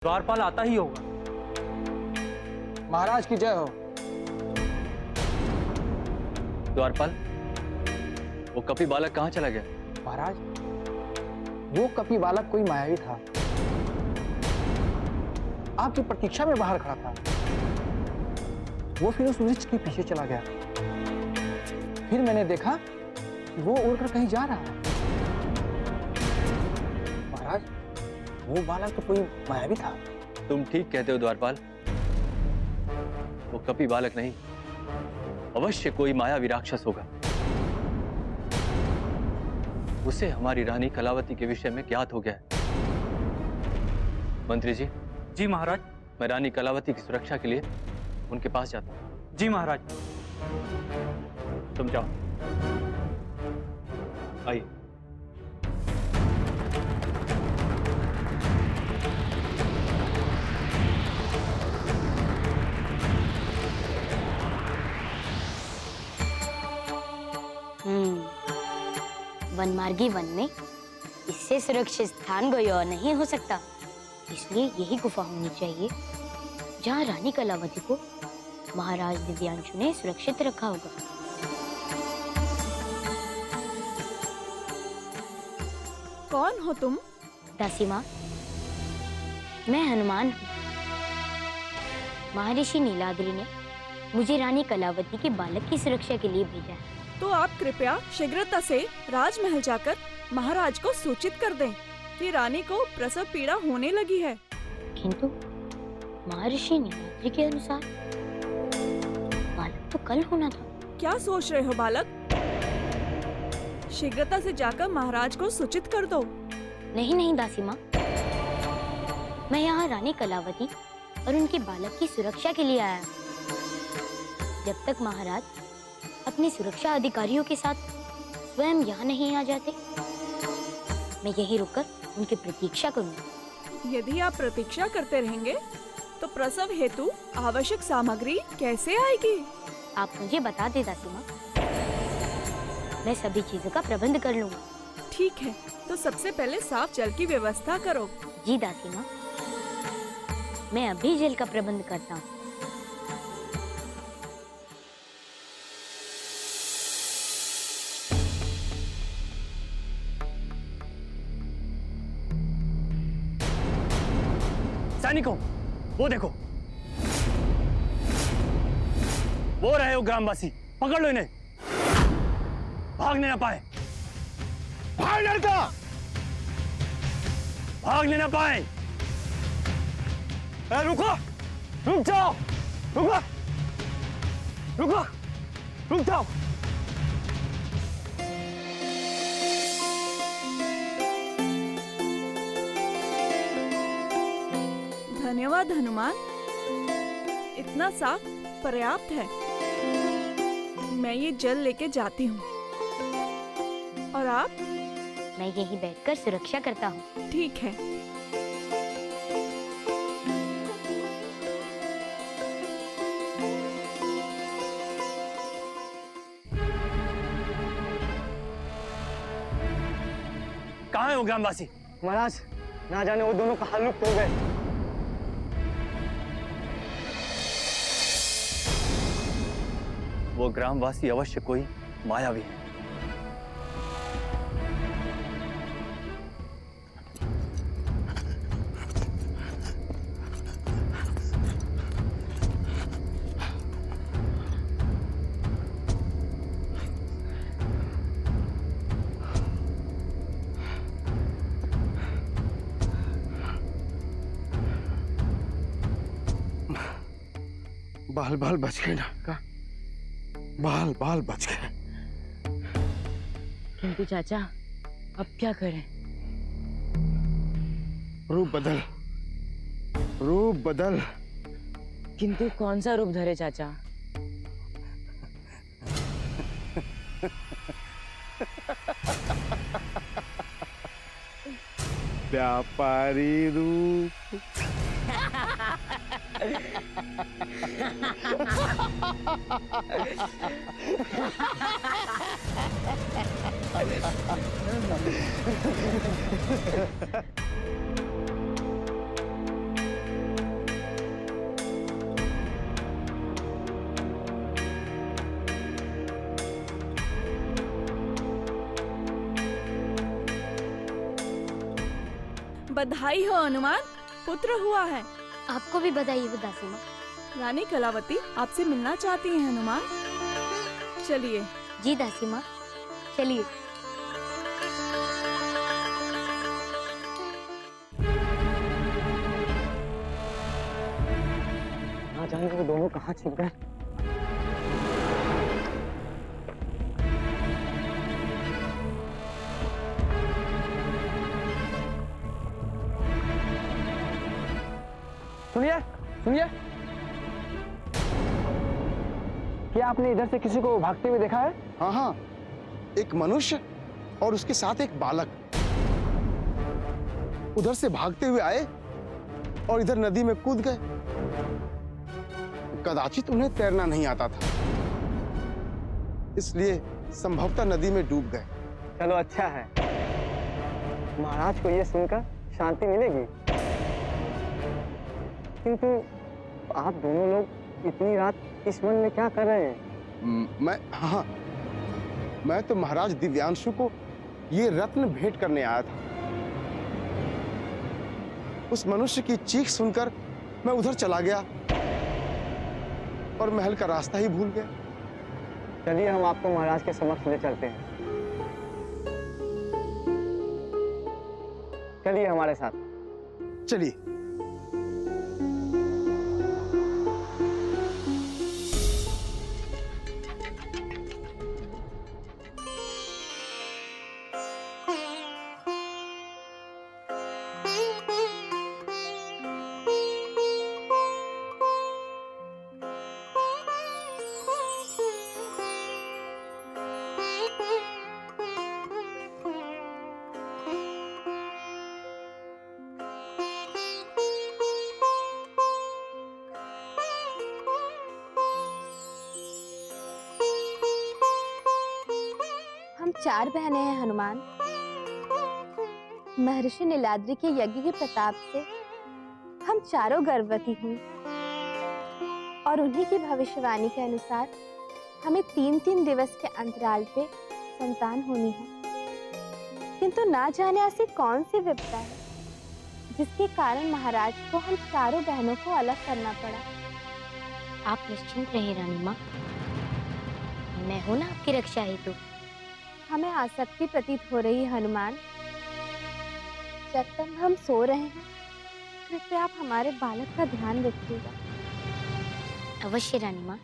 द्वारपाल आता ही होगा। महाराज की जय हो। द्वारपाल, वो कपि बालक कहाँ चला गया? महाराज, वो कपि बालक कोई मायावी था, आपकी प्रतीक्षा में बाहर खड़ा था। वो फिर उस वृक्ष के पीछे चला गया। फिर मैंने देखा कि वो उड़कर कहीं जा रहा है। महाराज, वो बालक तो कोई मायावी था। तुम ठीक कहते हो द्वारपाल, वो कपि बालक नहीं, अवश्य कोई मायावी राक्षस होगा। उसे हमारी रानी कलावती के विषय में ज्ञात हो गया है। मंत्री जी। जी महाराज। मैं रानी कलावती की सुरक्षा के लिए उनके पास जाता हूँ। जी महाराज। तुम जाओ। आइए। वनमार्गी वन में इससे सुरक्षित स्थान कोई और नहीं हो सकता, इसलिए यही गुफा होनी चाहिए जहाँ रानी कलावती को महाराज दिव्यांशु ने सुरक्षित रखा होगा। कौन हो तुम? दासी माँ, मैं हनुमान हूँ। महर्षि नीलाद्रि ने मुझे रानी कलावती के बालक की सुरक्षा के लिए भेजा है। तो आप कृपया शीघ्रता से राजमहल जाकर महाराज को सूचित कर दें कि रानी को प्रसव पीड़ा होने लगी है। किंतु महर्षि नीलाद्रि के अनुसार बालक तो कल होना था। क्या सोच रहे हो बालक? शीघ्रता से जाकर महाराज को सूचित कर दो। नहीं नहीं दासी माँ, मैं यहाँ रानी कलावती और उनके बालक की सुरक्षा के लिए आया। जब तक महाराज अपने सुरक्षा अधिकारियों के साथ स्वयं यहाँ नहीं आ जाते, मैं यहीं रुककर उनकी प्रतीक्षा करूँगी। यदि आप प्रतीक्षा करते रहेंगे तो प्रसव हेतु आवश्यक सामग्री कैसे आएगी? आप मुझे बता दे दासी माँ, मैं सभी चीजों का प्रबंध कर लूँगा। ठीक है, तो सबसे पहले साफ जल की व्यवस्था करो। जी दासी माँ, मैं अभी जल का प्रबंध करता हूँ। सैनिकों, वो देखो, वो रहे हो ग्रामवासी। पकड़ लो इन्हें, भागने ना पाए। भाग लड़का, भागने ना पाए। रुको, रुक जाओ, रुको, रुको, रुक जाओ। धन्यवाद हनुमान, इतना साफ पर्याप्त है। मैं ये जल लेके जाती हूँ। और आप? मैं यहीं बैठकर सुरक्षा करता हूँ। ठीक है। कहाँ है वो ग्रामवासी? महाराज, ना जाने वो दोनों कहाँ लुप्त हो गए। वो ग्रामवासी अवश्य कोई मायावी है। बाल बाल बच गए ना का? बाल बाल बच गए। किंतु चाचा, अब क्या करें? रूप बदल, रूप बदल। किंतु कौन सा रूप धरे चाचा? व्यापारी रूप। बधाई हो हनुमान, पुत्र हुआ है। आपको भी बधाई हो दासी माँ। रानी कलावती आपसे मिलना चाहती हैं हनुमान। चलिए। जी दासी माँ, चलिए। ना जाने वो दोनों कहाँ छिप गए। सुनिए सुनिए, क्या आपने इधर से किसी को भागते हुए देखा है? हाँ हाँ, एक मनुष्य और उसके साथ एक बालक उधर से भागते हुए आए और इधर नदी में कूद गए। कदाचित उन्हें तैरना नहीं आता था, इसलिए संभवतः नदी में डूब गए। चलो अच्छा है, महाराज को ये सुनकर शांति मिलेगी। किंतु आप दोनों लोग इतनी रात इस वन में क्या कर रहे हैं? मैं तो महाराज दिव्यांशु को ये रत्न भेंट करने आया था। उस मनुष्य की चीख सुनकर मैं उधर चला गया और महल का रास्ता ही भूल गया। चलिए हम आपको महाराज के समक्ष ले चलते हैं। चलिए हमारे साथ। चलिए। हम 4 बहनें हैं हनुमान। महर्षि नीलाद्रि के यज्ञ के प्रताप से हम चारों गर्भवती हुई और उन्हीं की भविष्यवाणी के अनुसार हमें 3-3 दिवस के अंतराल पे संतान होनी है। किंतु ना जाने ऐसी कौन सी विपदा है जिसके कारण महाराज को हम चारों बहनों को अलग करना पड़ा। आप निश्चिंत रहिए रानी माँ, मैं हूं ना आपकी रक्षा हेतु। हमें आसक्ति प्रतीत हो रही है हनुमान। जब तक हम सो रहे हैं कृपया आप हमारे बालक का ध्यान रखिएगा। अवश्य रानी माँ।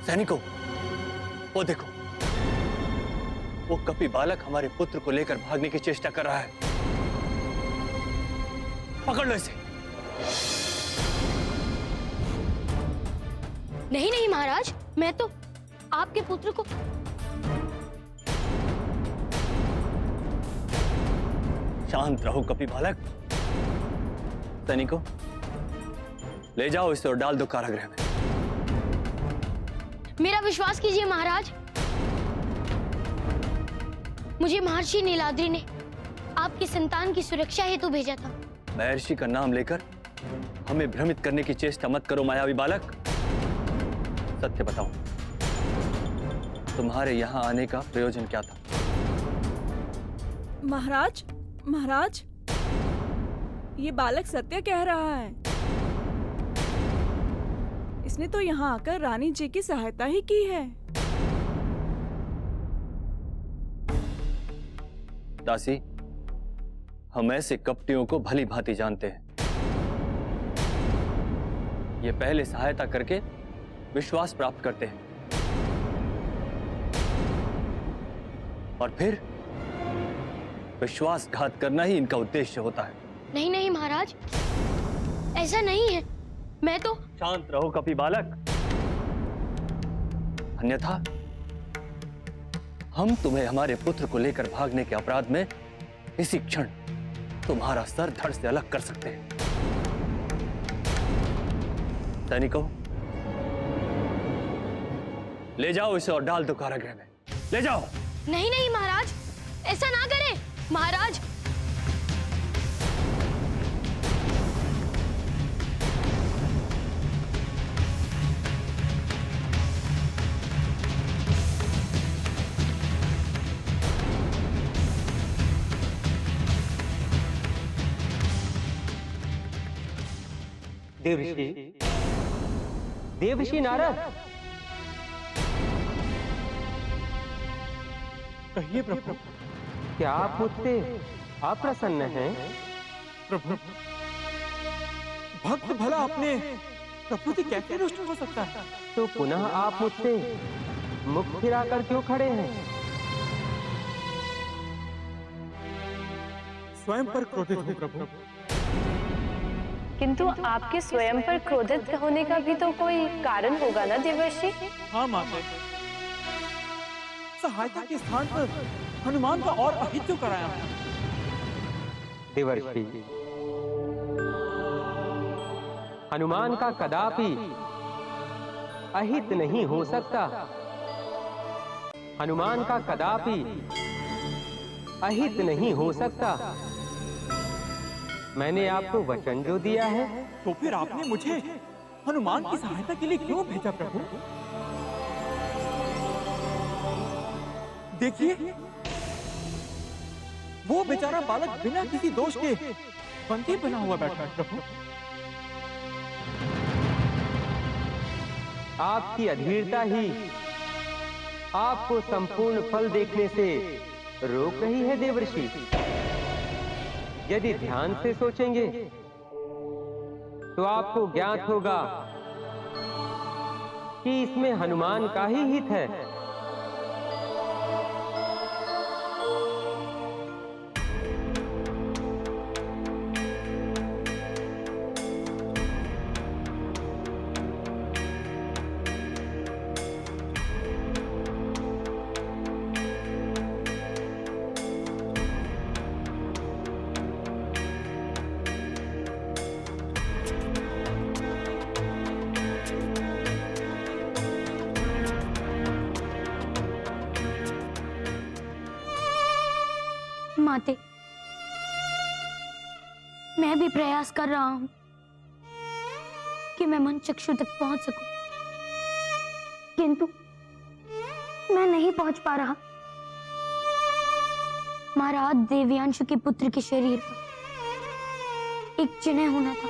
सैनिकों, वो देखो, वो कपि बालक हमारे पुत्र को लेकर भागने की चेष्टा कर रहा है। पकड़ लो इसे। नहीं नहीं महाराज, मैं तो आपके पुत्र को। शांत रहो कपि बालक। सैनिकों, ले जाओ इसे और डाल दो कारागृह में। मेरा विश्वास कीजिए महाराज, मुझे महर्षि नीलाद्रि ने आपकी संतान की सुरक्षा हेतु भेजा था। महर्षि का नाम लेकर हमें भ्रमित करने की चेष्टा मत करो मायावी बालक। सत्य बताओ, तुम्हारे यहाँ आने का प्रयोजन क्या था? महाराज, महाराज, ये बालक सत्य कह रहा है। इसने तो यहाँ आकर रानी जी की सहायता ही की है। दासी, हम ऐसे कपटियों को भली भांति जानते हैं। ये पहले सहायता करके विश्वास प्राप्त करते हैं और फिर विश्वासघात करना ही इनका उद्देश्य होता है। नहीं नहीं महाराज, ऐसा नहीं है। मैं तो। शांत रहो कपि बालक, अन्यथा हम तुम्हें हमारे पुत्र को लेकर भागने के अपराध में इसी क्षण तुम्हारा सर धड़ से अलग कर सकते हैं। सैनिकों, ले जाओ इसे और डाल दो कारागृह में। ले जाओ। नहीं नहीं महाराज, ऐसा ना करें महाराज। देवऋषि, देवऋषि नारद, कहिए प्रभु। क्या आप मुझसे अप्रसन्न हैं? प्रभु, भक्त भला अपने प्रभु से कैसे रुष्ट हो सकता है? तो पुनः आप मुझसे मुख फिराकर क्यों खड़े हैं? स्वयं पर क्रोधित हूँ प्रभु। किंतु आपके स्वयं पर क्रोधित होने का भी तो कोई कारण होगा ना देवर्षि? हाँ माता, सहायता के स्थान पर हनुमान का और अहित क्यों कराया? देवर्षि, हनुमान का कदापि अहित नहीं हो सकता। हनुमान का कदापि अहित नहीं हो सकता। मैंने आपको वचन जो दिया है। तो फिर आपने मुझे हनुमान की सहायता के लिए क्यों भेजा प्रभु? देखिए, वो बेचारा बालक बिना किसी दोष के बंदी बना हुआ बैठा है प्रभु। आपकी अधीरता ही आपको संपूर्ण फल देखने से रोक रही है देवर्षि। यदि ध्यान से सोचेंगे तो आपको ज्ञात होगा कि इसमें हनुमान का ही हित है। माते, मैं भी प्रयास कर रहा हूं कि मैं मन चक्षु तक पहुंच सकूं, किंतु मैं नहीं पहुंच पा रहा। महाराज देवयांशु के पुत्र के शरीर पर एक चिन्ह होना था,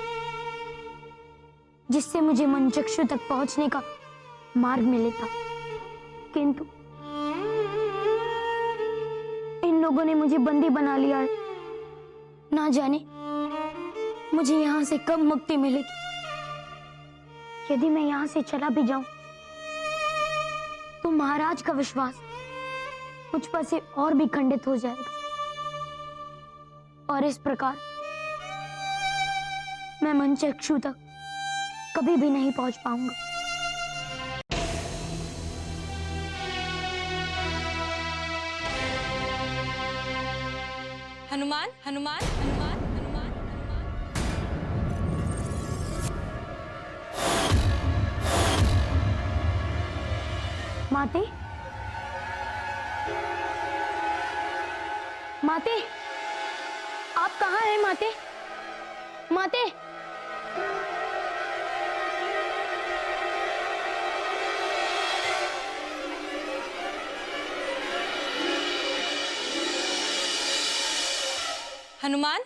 जिससे मुझे मन चक्षु तक पहुंचने का मार्ग मिले था, किंतु इन लोगों ने मुझे बंदी बना लिया है। ना जाने मुझे यहाँ से कब मुक्ति मिलेगी। यदि मैं यहाँ से चला भी जाऊं महाराज का विश्वास मुझ पर से और भी खंडित हो जाएगा और इस प्रकार मैं मनचक्षु तक कभी भी नहीं पहुंच पाऊंगा। हनुमान हनुमान हनुमान हनुमान हनुमान। माते, माते, आप कहाँ हैं माते? माते, हनुमान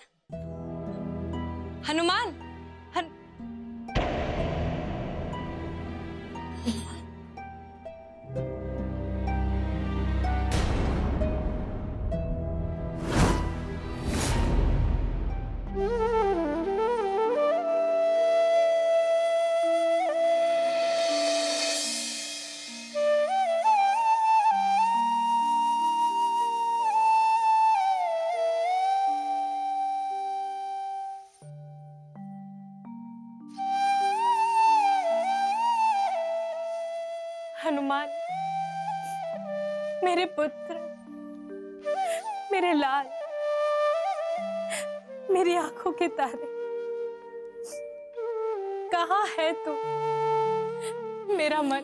हनुमान हनुमान, मेरे पुत्र, मेरे लाल, मेरी आंखों के तारे, कहाँ है तू? मेरा मन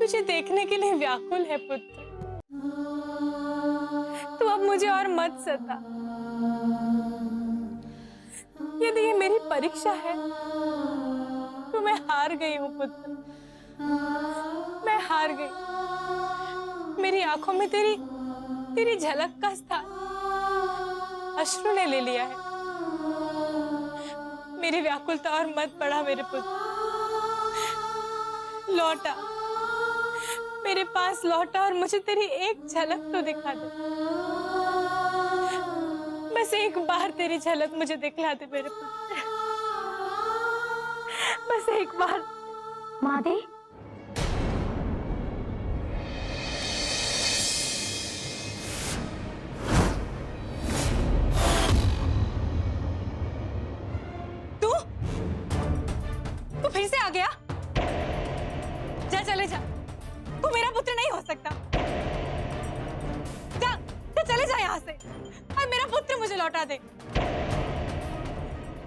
तुझे देखने के लिए व्याकुल है पुत्र। तू अब मुझे और मत सता। यदि ये मेरी परीक्षा है तो मैं हार गई हूँ पुत्र, मैं हार गई। मेरी आंखों में तेरी झलक का स्थान अश्रु ने ले लिया है। मेरी व्याकुलता और मत बढ़ा मेरे पुत्र। लौटा, मेरे पास लौटा और मुझे तेरी एक झलक तो दिखा दे। बस एक बार तेरी झलक मुझे दिखला दे मेरे पुत्र, बस एक बार। माते, तू फिर से आ गया? जा, चले जा। तू मेरा पुत्र नहीं हो सकता। जा, जा चले जा यहाँ से और मेरा पुत्र मुझे लौटा दे।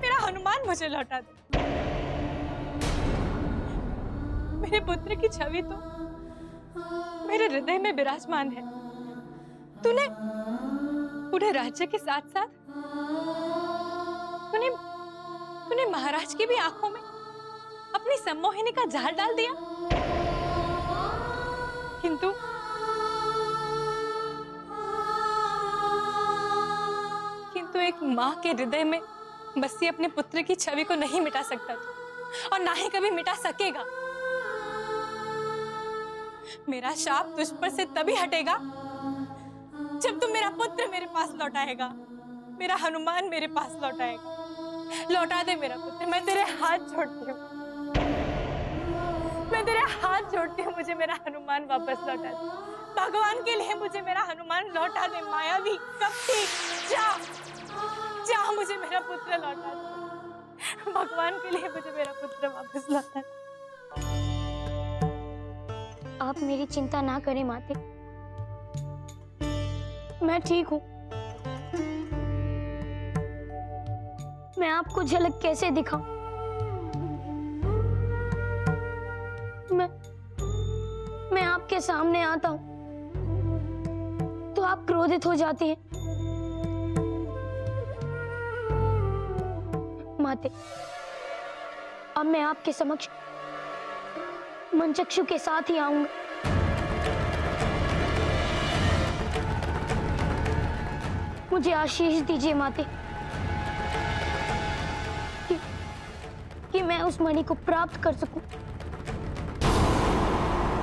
मेरा हनुमान मुझे लौटा दे। मेरे पुत्र की छवि तो मेरे हृदय में विराजमान है। तूने पूरे राज्य के साथ साथ तूने महाराज की भी आंखों में अपनी सम्मोहिनी का जाल डाल दिया। किंतु एक माँ के हृदय में बसी अपने पुत्र की छवि को नहीं मिटा सकता तू, और ना ही कभी मिटा सकेगा। मेरा शाप तुझ पर से तभी हटेगा जब तुम मेरा पुत्र मेरे पास लौटाएगा, मेरा हनुमान मेरे पास लौटाएगा। लौटा दे मेरा पुत्र, मैं तेरे हाथ जोड़ती हूँ, मैं तेरे हाथ जोड़ती हूँ। मुझे मेरा हनुमान वापस लौटा दे। भगवान के लिए मुझे मेरा हनुमान लौटा दे। मायावी कपटी, जा जा, मुझे मेरा पुत्र लौटा दे। भगवान के लिए मुझे मेरा पुत्र वापस लौटा दे। आप मेरी चिंता ना करें माते, मैं ठीक हूँ। मैं आपको झलक कैसे दिखाऊं? मैं आपके सामने आता हूं तो आप क्रोधित हो जाती हैं। माते, अब मैं आपके समक्ष मनचक्षु के साथ ही आऊंगा। मुझे आशीष दीजिए माते कि मैं उस मणि को प्राप्त कर सकूं।